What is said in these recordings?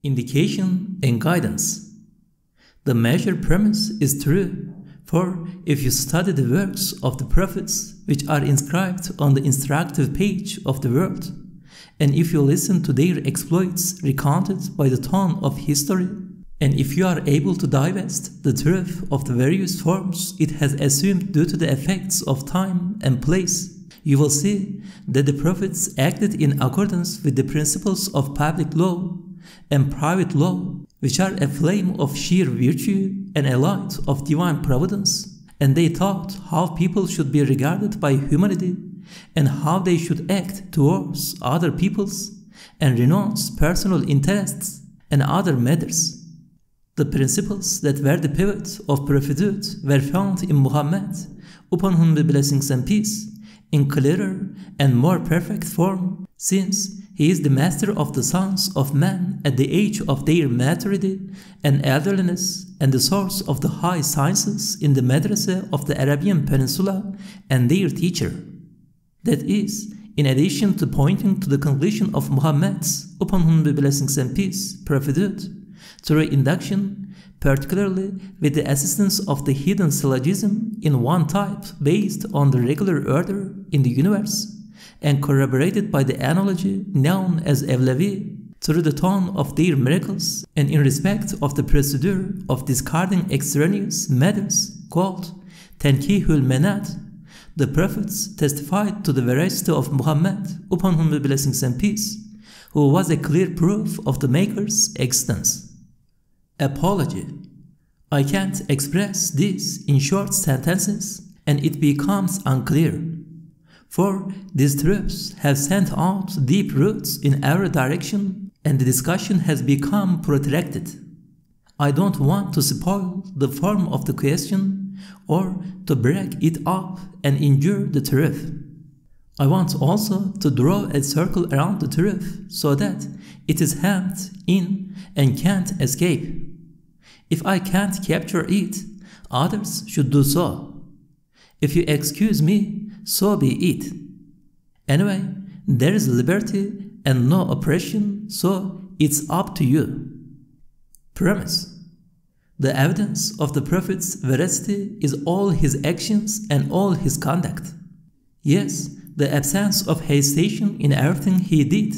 Indication and guidance. The measure premise is true, for if you study the works of the prophets which are inscribed on the instructive page of the world, and if you listen to their exploits recounted by the tone of history, and if you are able to divest the truth of the various forms it has assumed due to the effects of time and place, you will see that the prophets acted in accordance with the principles of public law and private law, which are a flame of sheer virtue and a light of divine providence, and they taught how people should be regarded by humanity and how they should act towards other peoples and renounce personal interests and other matters. The principles that were the pivot of prophethood were found in Muhammad, upon whom be blessings and peace, in clearer and more perfect form, since he is the master of the sons of men at the age of their maturity and elderliness, and the source of the high sciences in the madrasa of the Arabian Peninsula and their teacher. That is, in addition to pointing to the conclusion of Muhammad's, upon whom be blessings and peace, prophethood, through induction, particularly with the assistance of the hidden syllogism in one type based on the regular order in the universe, and corroborated by the analogy known as Evlevi, through the tone of their miracles, and in respect of the procedure of discarding extraneous matters called Tenkihul Menat, the prophets testified to the veracity of Muhammad, upon whom be blessings and peace, who was a clear proof of the Maker's existence. Apology. I can't express this in short sentences, and it becomes unclear, for these truths have sent out deep roots in every direction, and the discussion has become protracted. I don't want to spoil the form of the question or to break it up and injure the truth. I want also to draw a circle around the truth so that it is hemmed in and can't escape. If I can't capture it, others should do so. If you excuse me, so be it. Anyway, there is liberty and no oppression, so it's up to you. Premise. The evidence of the prophet's veracity is all his actions and all his conduct. Yes, the absence of hesitation in everything he did,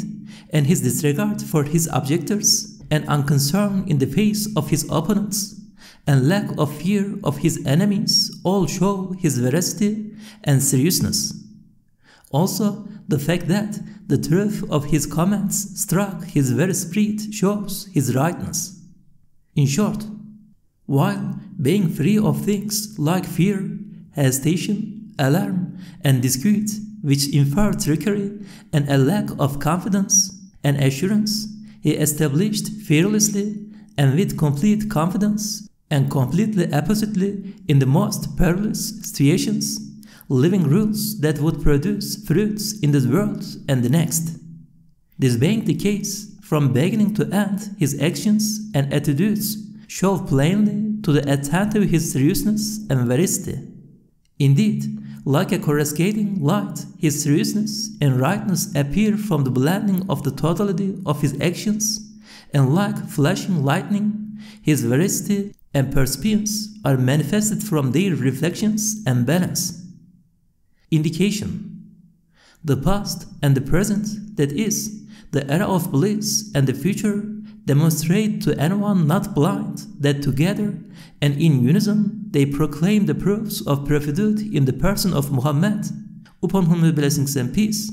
and his disregard for his objectors, and unconcern in the face of his opponents, and lack of fear of his enemies all show his veracity and seriousness. Also, the fact that the truth of his comments struck his very spirit shows his rightness. In short, while being free of things like fear, hesitation, alarm, and disquiet, which infer trickery and a lack of confidence and assurance, he established fearlessly and with complete confidence and completely oppositely in the most perilous situations, living rules that would produce fruits in this world and the next. This being the case, from beginning to end, his actions and attitudes show plainly to the attentive his seriousness and veracity. Indeed, like a coruscating light, his seriousness and rightness appear from the blending of the totality of his actions, and like flashing lightning, his veracity and perseverance are manifested from their reflections and balance. Indication. The past and the present, that is, the era of bliss and the future, demonstrate to anyone not blind that together and in unison they proclaim the proofs of prophethood in the person of Muhammad, upon whom be blessings and peace,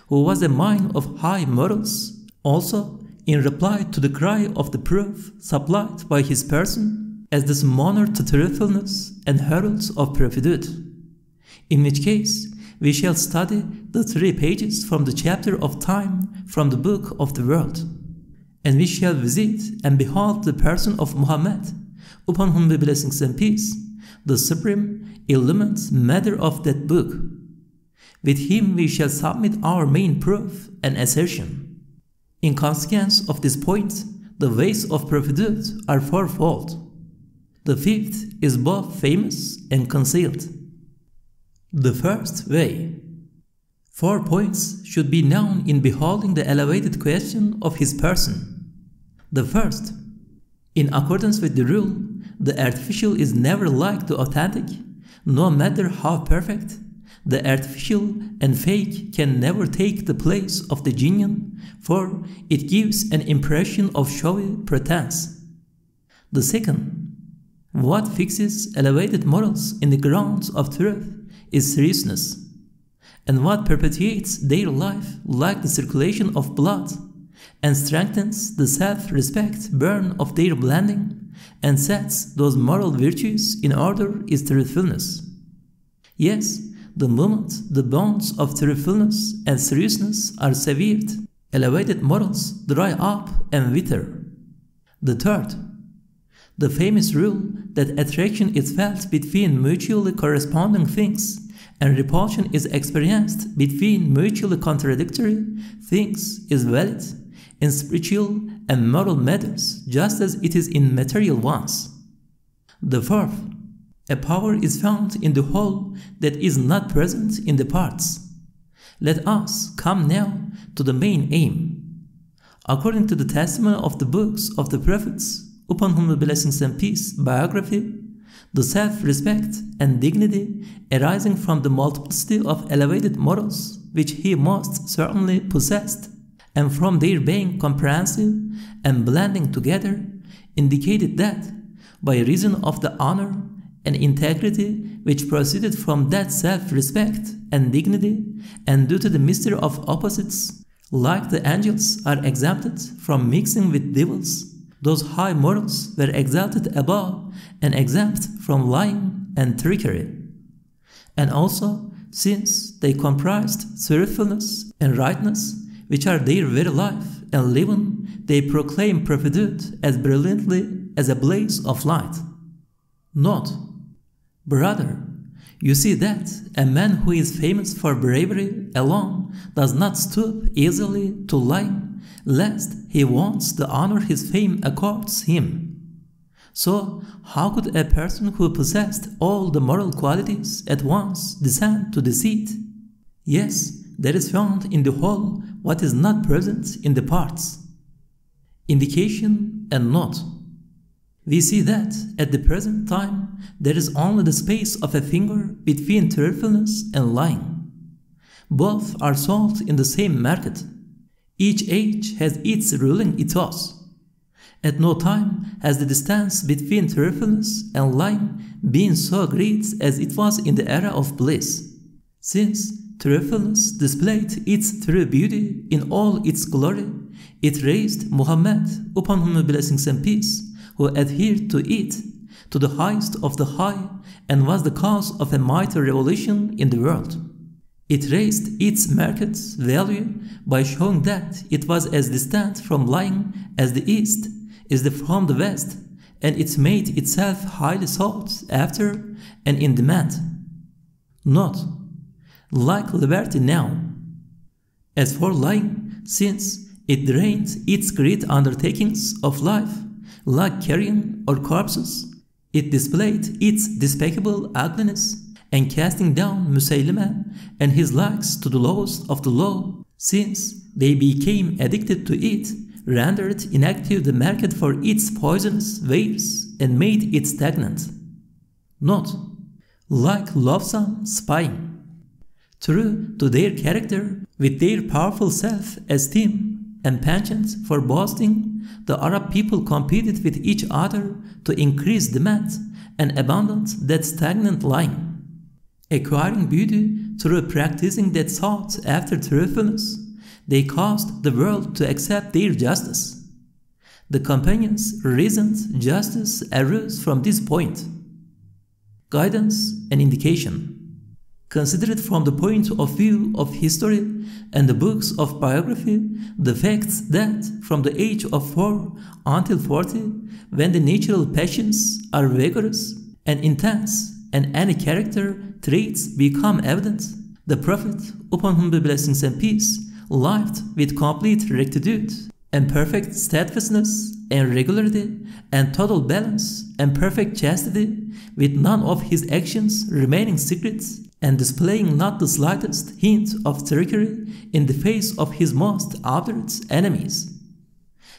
who was a man of high morals, also in reply to the cry of the proof supplied by his person as the summoner to truthfulness and heralds of prophethood. In which case, we shall study the 3 pages from the chapter of time from the book of the world, and we shall visit and behold the person of Muhammad, upon whom be blessings and peace, the supreme, illumined matter of that book. With him we shall submit our main proof and assertion. In consequence of this point, the ways of prophethood are fourfold. The 5th is both famous and concealed. The first way. 4 points should be known in beholding the elevated question of his person. The first, in accordance with the rule, the artificial is never like the authentic, no matter how perfect. The artificial and fake can never take the place of the genuine, for it gives an impression of showy pretense. The second, what fixes elevated morals in the grounds of truth is seriousness, and what perpetuates their life like the circulation of blood, and strengthens the self-respect burn of their blending, and sets those moral virtues in order is truthfulness. Yes, the moment the bonds of truthfulness and seriousness are severed, elevated morals dry up and wither. The third, the famous rule that attraction is felt between mutually corresponding things and repulsion is experienced between mutually contradictory things is valid in spiritual and moral matters just as it is in material ones. The fourth, a power is found in the whole that is not present in the parts. Let us come now to the main aim. According to the testimony of the books of the prophets, upon whom the blessings and peace, biography, the self-respect and dignity arising from the multiplicity of elevated morals which he most certainly possessed, and from their being comprehensive and blending together, indicated that, by reason of the honor and integrity which proceeded from that self-respect and dignity, and due to the mystery of opposites, like the angels are exempted from mixing with devils, those high morals were exalted above and exempt from lying and trickery. And also, since they comprised truthfulness and rightness, which are their very life and living, they proclaim prophethood as brilliantly as a blaze of light. Note, brother, you see that a man who is famous for bravery alone does not stoop easily to lying, lest he wants the honor his fame accords him. So, how could a person who possessed all the moral qualities at once descend to deceit? Yes, there is found in the whole what is not present in the parts. Indication and note. We see that at the present time there is only the space of a finger between truthfulness and lying. Both are sold in the same market. Each age has its ruling ethos. At no time has the distance between truthfulness and lying been so great as it was in the era of bliss, since truthfulness displayed its true beauty in all its glory. It raised Muhammad, upon whom blessings and peace, who adhered to it, to the highest of the high, and was the cause of a mighty revolution in the world. It raised its market value by showing that it was as distant from lying as the East is from the West, and it made itself highly sought after and in demand. Note, like liberty now. As for lying, since it drained its great undertakings of life, like carrion or corpses, it displayed its despicable ugliness, and casting down Musaylima and his likes to the lowest of the low, since they became addicted to it, rendered inactive the market for its poisonous waves and made it stagnant. Note, like loathsome spying. True to their character, with their powerful self-esteem and penchant for boasting, the Arab people competed with each other to increase demand and abandoned that stagnant lying. Acquiring beauty through practicing that sought after truthfulness, they caused the world to accept their justice. The companions reasoned justice arose from this point. Guidance and indication. Considered from the point of view of history and the books of biography, the facts that from the age of 4 until 40, when the natural passions are vigorous and intense and any character traits become evident, the Prophet, upon whom be blessings and peace, lived with complete rectitude and perfect steadfastness and regularity and total balance and perfect chastity, with none of his actions remaining secret and displaying not the slightest hint of trickery in the face of his most obdurate enemies.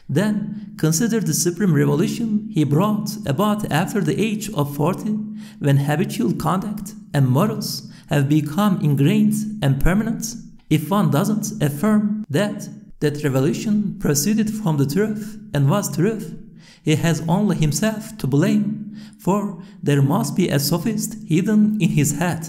Then consider the supreme revolution he brought about after the age of 40, when habitual conduct and morals have become ingrained and permanent. If one doesn't affirm that revolution proceeded from the truth and was truth, he has only himself to blame, for there must be a sophist hidden in his head.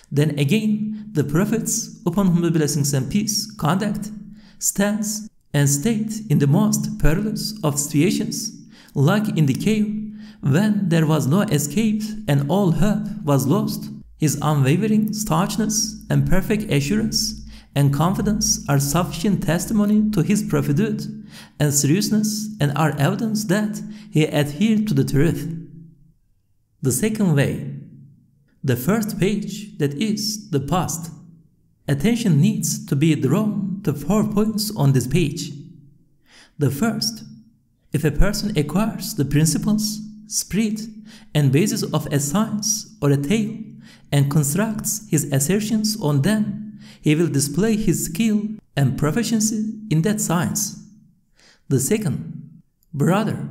Then again, the prophets, upon whom the blessings and peace, conduct, stance, and state in the most perilous of situations, like in the cave, when there was no escape and all hope was lost. His unwavering staunchness and perfect assurance and confidence are sufficient testimony to his prophethood and seriousness, and are evidence that he adhered to the truth. The second way, the first page, that is, the past. Attention needs to be drawn to 4 points on this page. The first, if a person acquires the principles, spirit, and basis of a science or a tale, and constructs his assertions on them, he will display his skill and proficiency in that science. The second, brother,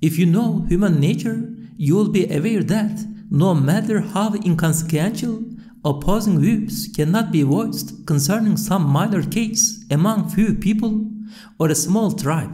if you know human nature, you will be aware that no matter how inconsequential, opposing views cannot be voiced concerning some minor case among few people or a small tribe.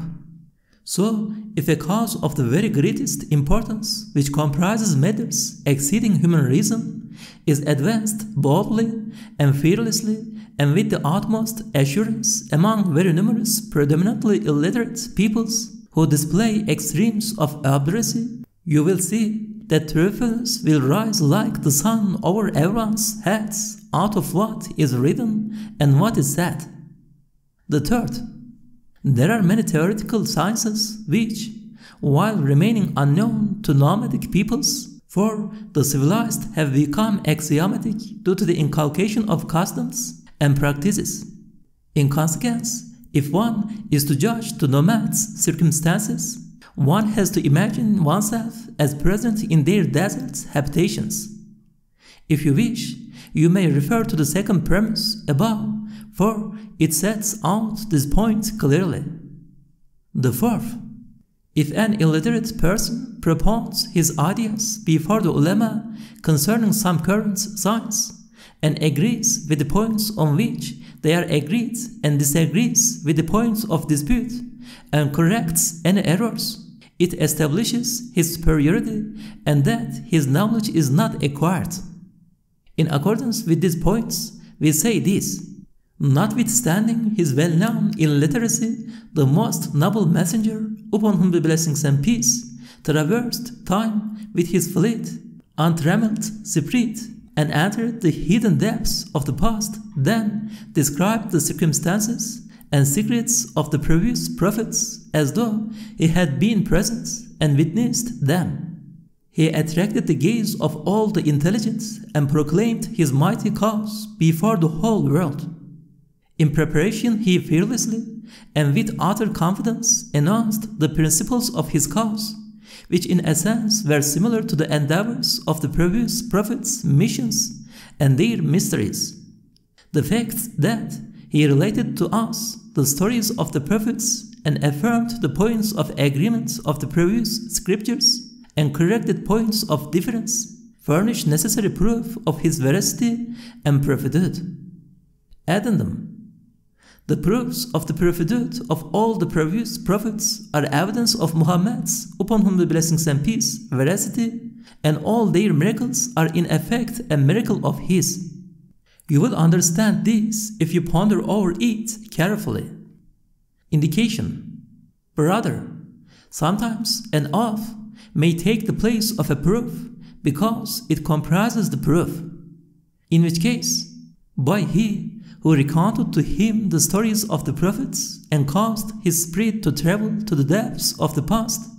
So, if a cause of the very greatest importance, which comprises matters exceeding human reason, is advanced boldly and fearlessly and with the utmost assurance among very numerous predominantly illiterate peoples who display extremes of obduracy, you will see that truthfulness will rise like the sun over everyone's heads out of what is written and what is said. The third, there are many theoretical sciences which, while remaining unknown to nomadic peoples, for the civilized have become axiomatic due to the inculcation of customs and practices. In consequence, if one is to judge the nomads' circumstances, one has to imagine oneself as present in their desert habitations. If you wish, you may refer to the second premise above, for it sets out this point clearly. The fourth, if an illiterate person propounds his ideas before the ulama concerning some current science, and agrees with the points on which they are agreed and disagrees with the points of dispute, and corrects any errors, it establishes his superiority and that his knowledge is not acquired. In accordance with these points, we say this: notwithstanding his well-known illiteracy, the most noble messenger, upon whom be blessings and peace, traversed time with his fleet, untrammeled spirit, and entered the hidden depths of the past, then described the circumstances and secrets of the previous prophets as though he had been present and witnessed them. He attracted the gaze of all the intelligent and proclaimed his mighty cause before the whole world. In preparation, he fearlessly and with utter confidence announced the principles of his cause, which in essence were similar to the endeavors of the previous prophets' missions and their mysteries. The fact that he related to us the stories of the prophets and affirmed the points of agreement of the previous scriptures and corrected points of difference furnish necessary proof of his veracity and prophethood. Addendum: the proofs of the prophethood of all the previous prophets are evidence of Muhammad's, upon whom the blessings and peace, veracity, and all their miracles are in effect a miracle of his. You will understand this if you ponder over it carefully. Indication: brother, sometimes an oath may take the place of a proof because it comprises the proof, in which case, by he who recounted to him the stories of the prophets and caused his spirit to travel to the depths of the past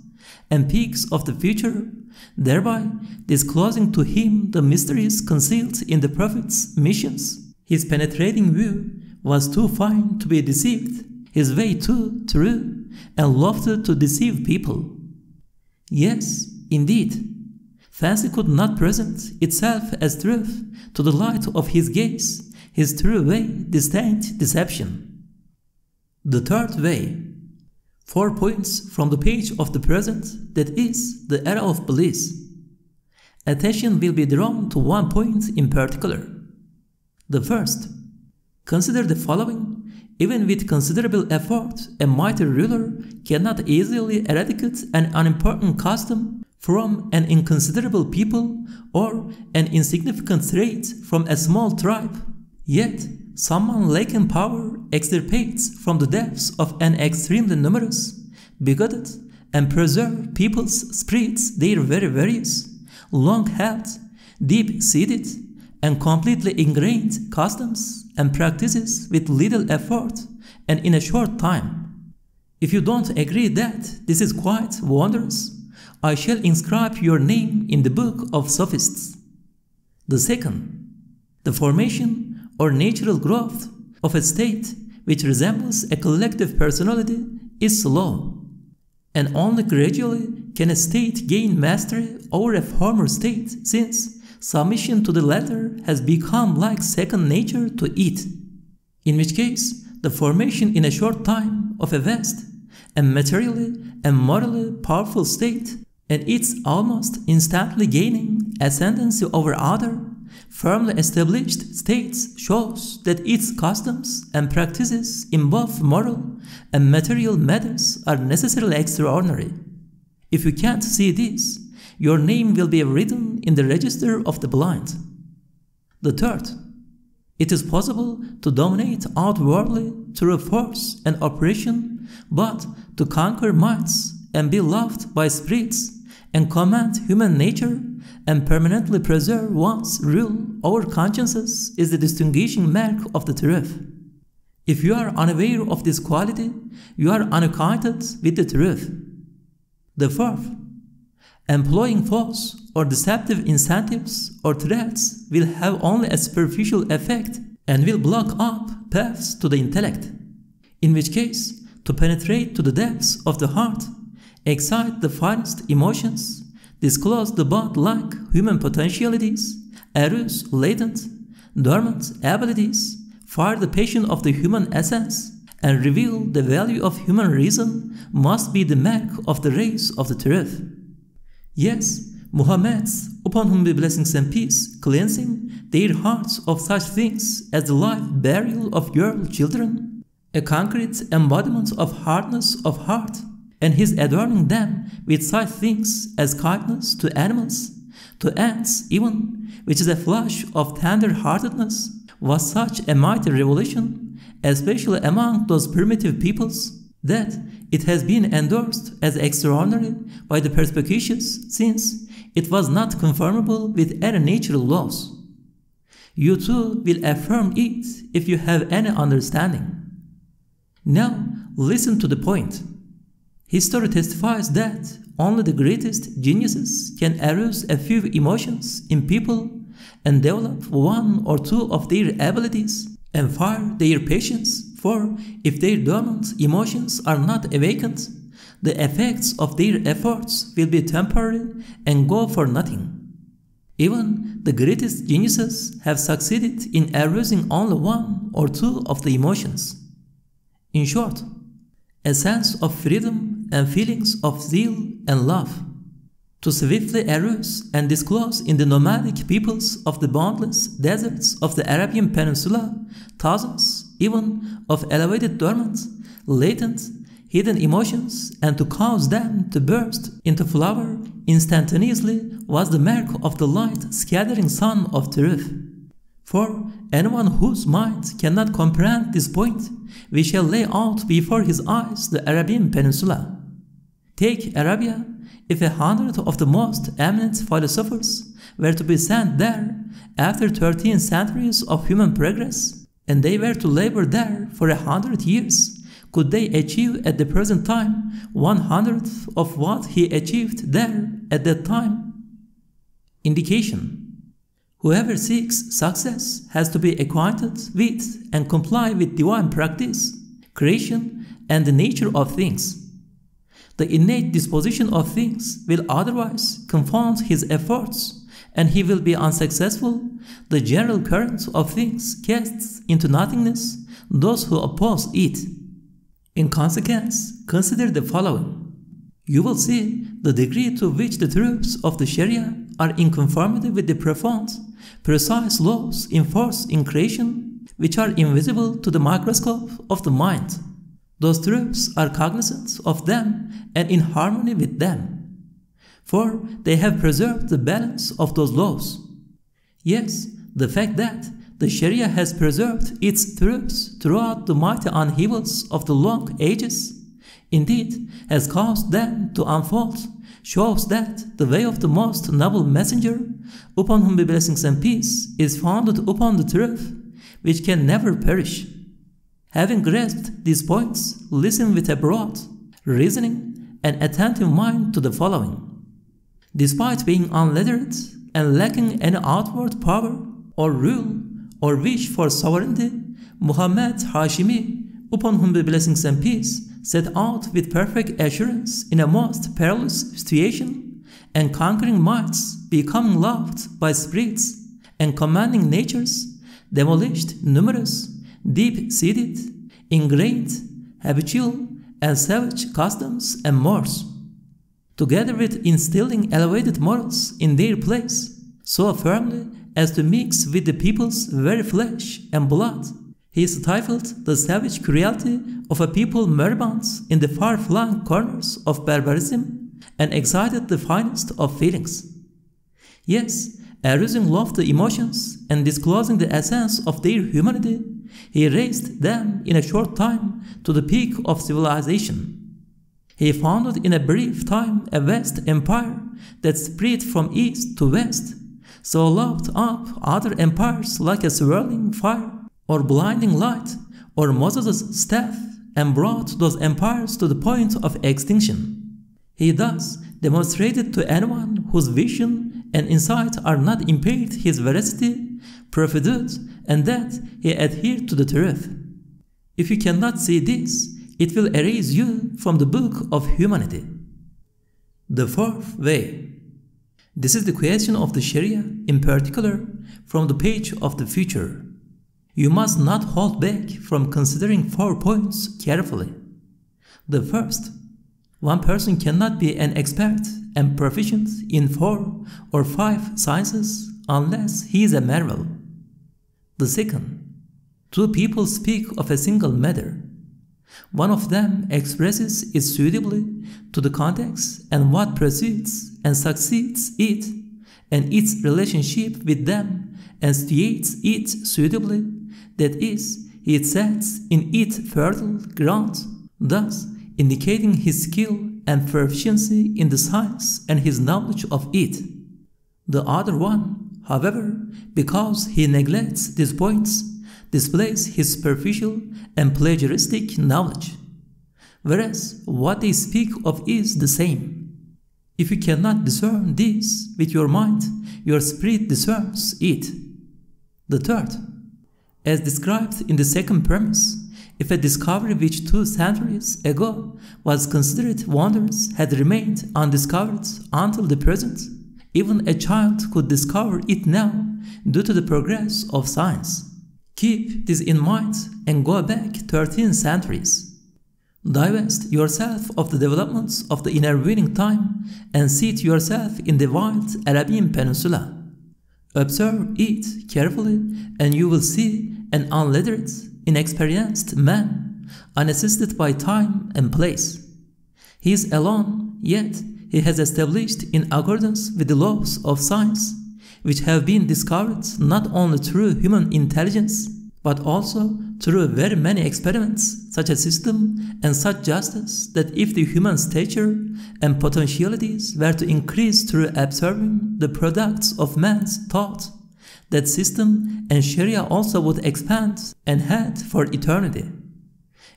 and peaks of the future, thereby disclosing to him the mysteries concealed in the prophets' missions. His penetrating view was too fine to be deceived, his way too true and lofty to deceive people. Yes, indeed, fancy could not present itself as truth to the light of his gaze, his true way disdained deception. The third way, 4 points from the page of the present, that is, the era of bliss. Attention will be drawn to one point in particular. The first, consider the following. Even with considerable effort, a mighty ruler cannot easily eradicate an unimportant custom from an inconsiderable people or an insignificant trait from a small tribe. Yet, someone lacking power extirpates from the depths of an extremely numerous, bigoted, and preserved people's spirits their very various, long-held, deep-seated, and completely ingrained customs and practices with little effort and in a short time. If you don't agree that this is quite wondrous, I shall inscribe your name in the book of sophists. The second, the formation or natural growth of a state which resembles a collective personality is slow, and only gradually can a state gain mastery over a former state, since submission to the latter has become like second nature to it, in which case the formation in a short time of a vast and materially and morally powerful state, and its almost instantly gaining ascendancy over other firmly established states, shows that its customs and practices in both moral and material matters are necessarily extraordinary. If you can't see this, your name will be written in the register of the blind. The third, it is possible to dominate outwardly through force and oppression, but to conquer minds and be loved by spirits and command human nature and permanently preserve one's rule over consciences is the distinguishing mark of the truth. If you are unaware of this quality, you are unacquainted with the truth. The fourth, employing false or deceptive incentives or threats will have only a superficial effect and will block up paths to the intellect, in which case, to penetrate to the depths of the heart, excite the finest emotions, disclose the bud-like human potentialities, arouse latent, dormant abilities, fire the passion of the human essence, and reveal the value of human reason must be the mark of the race of the truth. Yes, Muhammad's, upon whom be blessings and peace, cleansing their hearts of such things as the life burial of girl children, a concrete embodiment of hardness of heart, and his adorning them with such things as kindness to animals, to ants even, which is a flush of tender-heartedness, was such a mighty revelation, especially among those primitive peoples, that it has been endorsed as extraordinary by the perspicacious, since it was not conformable with any natural laws. You too will affirm it if you have any understanding. Now listen to the point. History testifies that only the greatest geniuses can arouse a few emotions in people and develop one or two of their abilities and fire their passions, for if their dormant emotions are not awakened, the effects of their efforts will be temporary and go for nothing. Even the greatest geniuses have succeeded in arousing only one or two of the emotions. In short, a sense of freedom and feelings of zeal and love, to swiftly arouse and disclose in the nomadic peoples of the boundless deserts of the Arabian Peninsula thousands even of elevated dormant, latent, hidden emotions, and to cause them to burst into flower instantaneously was the mark of the light scattering sun of truth. For anyone whose mind cannot comprehend this point, we shall lay out before his eyes the Arabian Peninsula. Take Arabia. If 100 of the most eminent philosophers were to be sent there after 13 centuries of human progress, and they were to labor there for 100 years, could they achieve at the present time 1/100th of what he achieved there at that time? Indication: whoever seeks success has to be acquainted with and comply with divine practice, creation, and the nature of things. The innate disposition of things will otherwise confound his efforts, and he will be unsuccessful. The general current of things casts into nothingness those who oppose it. In consequence, consider the following. You will see the degree to which the truths of the Sharia are in conformity with the profound, precise laws in force in creation, which are invisible to the microscope of the mind. Those truths are cognizant of them and in harmony with them, for they have preserved the balance of those laws. Yes, the fact that the Sharia has preserved its truths throughout the mighty upheavals of the long ages, indeed has caused them to unfold, shows that the way of the most noble messenger, upon whom be blessings and peace, is founded upon the truth, which can never perish. Having grasped these points, listen with a broad, reasoning, and attentive mind to the following. Despite being unlettered and lacking any outward power or rule or wish for sovereignty, Muhammad Hashimi, upon whom be blessings and peace, set out with perfect assurance in a most perilous situation, and conquering mights, becoming loved by spirits, and commanding natures, demolished numerous, deep-seated, ingrained, habitual, and savage customs and mores, together with instilling elevated morals in their place, so firmly as to mix with the people's very flesh and blood. He stifled the savage cruelty of a people moribund in the far-flung corners of barbarism and excited the finest of feelings. Yes, arousing lofty emotions and disclosing the essence of their humanity, he raised them in a short time to the peak of civilization. He founded in a brief time a vast empire that spread from east to west, so loved up other empires like a swirling fire or blinding light or Moses' staff, and brought those empires to the point of extinction. He thus demonstrated to anyone whose vision and insight are not impaired his veracity, prophethood, and that he adhered to the truth. If you cannot see this, it will erase you from the book of humanity. The fourth way. This is the question of the Sharia, in particular, from the page of the future. You must not hold back from considering 4 points carefully. The first, one person cannot be an expert and proficient in 4 or 5 sciences unless he is a marvel. The second, 2 people speak of a single matter. One of them expresses it suitably to the context and what precedes and succeeds it, and its relationship with them, and states it suitably, that is, he sets in it fertile ground, thus indicating his skill and proficiency in the science and his knowledge of it. The other one, however, because he neglects these points, displays his superficial and plagiaristic knowledge, whereas what they speak of is the same. If you cannot discern this with your mind, your spirit discerns it. The third, as described in the second premise, if a discovery which 2 centuries ago was considered wondrous had remained undiscovered until the present, even a child could discover it now due to the progress of science. Keep this in mind and go back 13 centuries. Divest yourself of the developments of the intervening time and seat yourself in the wild Arabian Peninsula. Observe it carefully and you will see an unlettered, inexperienced man, unassisted by time and place. He is alone, yet he has established in accordance with the laws of science, which have been discovered not only through human intelligence, but also through very many experiments, such a system and such justice that if the human stature and potentialities were to increase through observing the products of man's thought, that system and Sharia also would expand and had for eternity.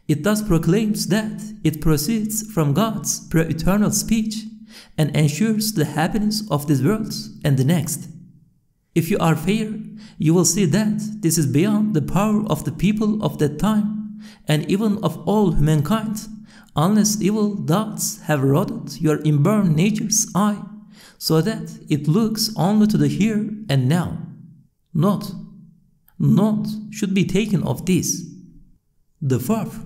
It thus proclaims that it proceeds from God's pre-eternal speech and ensures the happiness of this world and the next. If you are fair, you will see that this is beyond the power of the people of that time, and even of all humankind, unless evil thoughts have rotted your inborn nature's eye, so that it looks only to the here and now. Note should be taken of this. The fourth,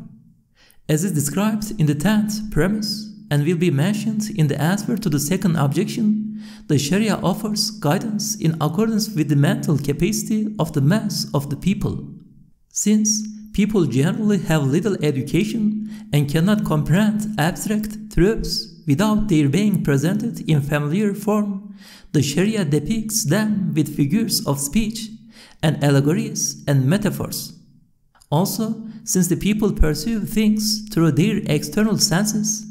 As is described in the 10th premise and will be mentioned in the answer to the second objection, the Sharia offers guidance in accordance with the mental capacity of the mass of the people. Since people generally have little education and cannot comprehend abstract truths without their being presented in familiar form, the Sharia depicts them with figures of speech and allegories and metaphors. Also, since the people perceive things through their external senses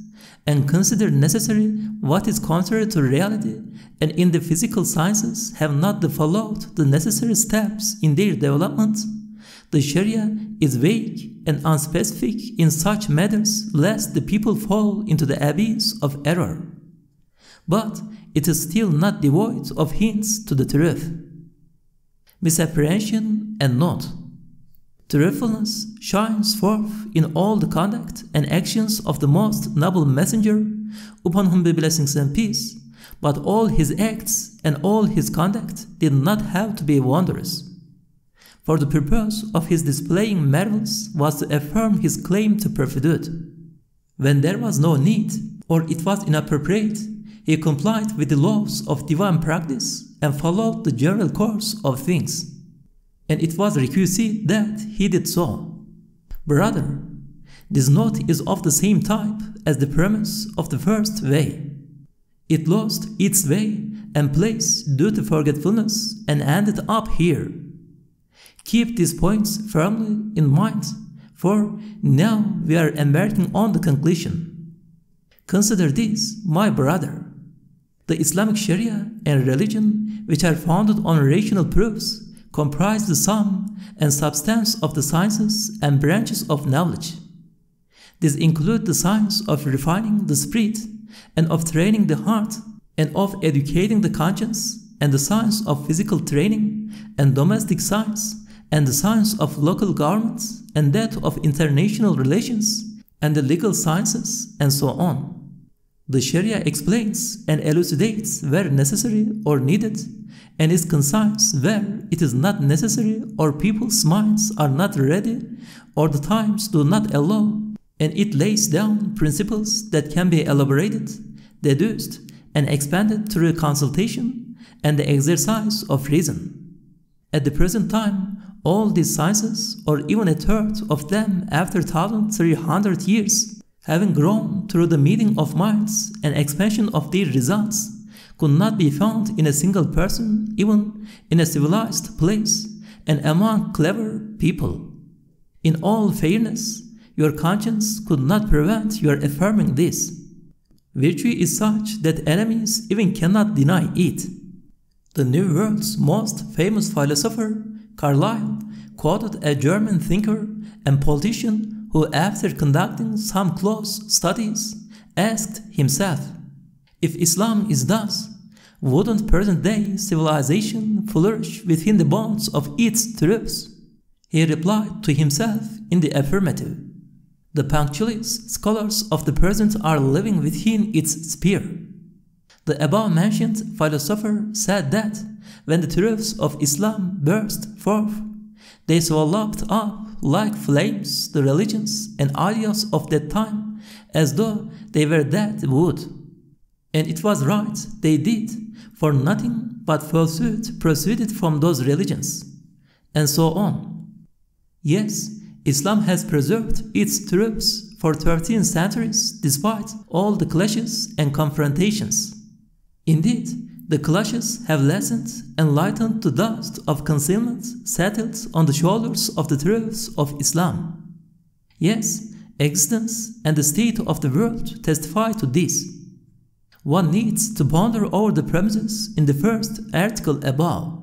and consider necessary what is contrary to reality, and in the physical sciences have not followed the necessary steps in their development, the Sharia is vague and unspecific in such matters lest the people fall into the abyss of error. But it is still not devoid of hints to the truth. Misapprehension and note. Truthfulness shines forth in all the conduct and actions of the most noble messenger, upon whom be blessings and peace, but all his acts and all his conduct did not have to be wondrous. For the purpose of his displaying marvels was to affirm his claim to prophethood. When there was no need, or it was inappropriate, he complied with the laws of divine practice and followed the general course of things. And it was requisite that he did so. Brother, this note is of the same type as the premise of the first way. It lost its way and place due to forgetfulness and ended up here. Keep these points firmly in mind, for now we are embarking on the conclusion. Consider this, my brother. The Islamic Sharia and religion, which are founded on rational proofs, comprise the sum and substance of the sciences and branches of knowledge. These include the science of refining the spirit and of training the heart and of educating the conscience, and the science of physical training and domestic science, and the science of local governments and that of international relations, and the legal sciences, and so on. The Sharia explains and elucidates where necessary or needed, and is concise where it is not necessary or people's minds are not ready or the times do not allow, and it lays down principles that can be elaborated, deduced, and expanded through consultation and the exercise of reason. At the present time, all these sciences, or even a third of them after 1300 years, having grown through the meeting of minds and expansion of their results, could not be found in a single person, even in a civilized place and among clever people. In all fairness, your conscience could not prevent your affirming this. Virtue is such that enemies even cannot deny it. The New World's most famous philosopher, Carlyle, quoted a German thinker and politician who, after conducting some close studies, asked himself, if Islam is thus, wouldn't present-day civilization flourish within the bonds of its truths? He replied to himself in the affirmative. The punctilious scholars of the present are living within its sphere. The above-mentioned philosopher said that when the truths of Islam burst forth, they swallowed up like flames the religions and ideas of that time, as though they were that wood. And it was right they did, for nothing but falsehood proceeded from those religions, and so on. Yes, Islam has preserved its truths for 13 centuries despite all the clashes and confrontations. Indeed, the clashes have lessened and lightened the dust of concealment settled on the shoulders of the truths of Islam. Yes, existence and the state of the world testify to this. One needs to ponder over the premises in the first article above.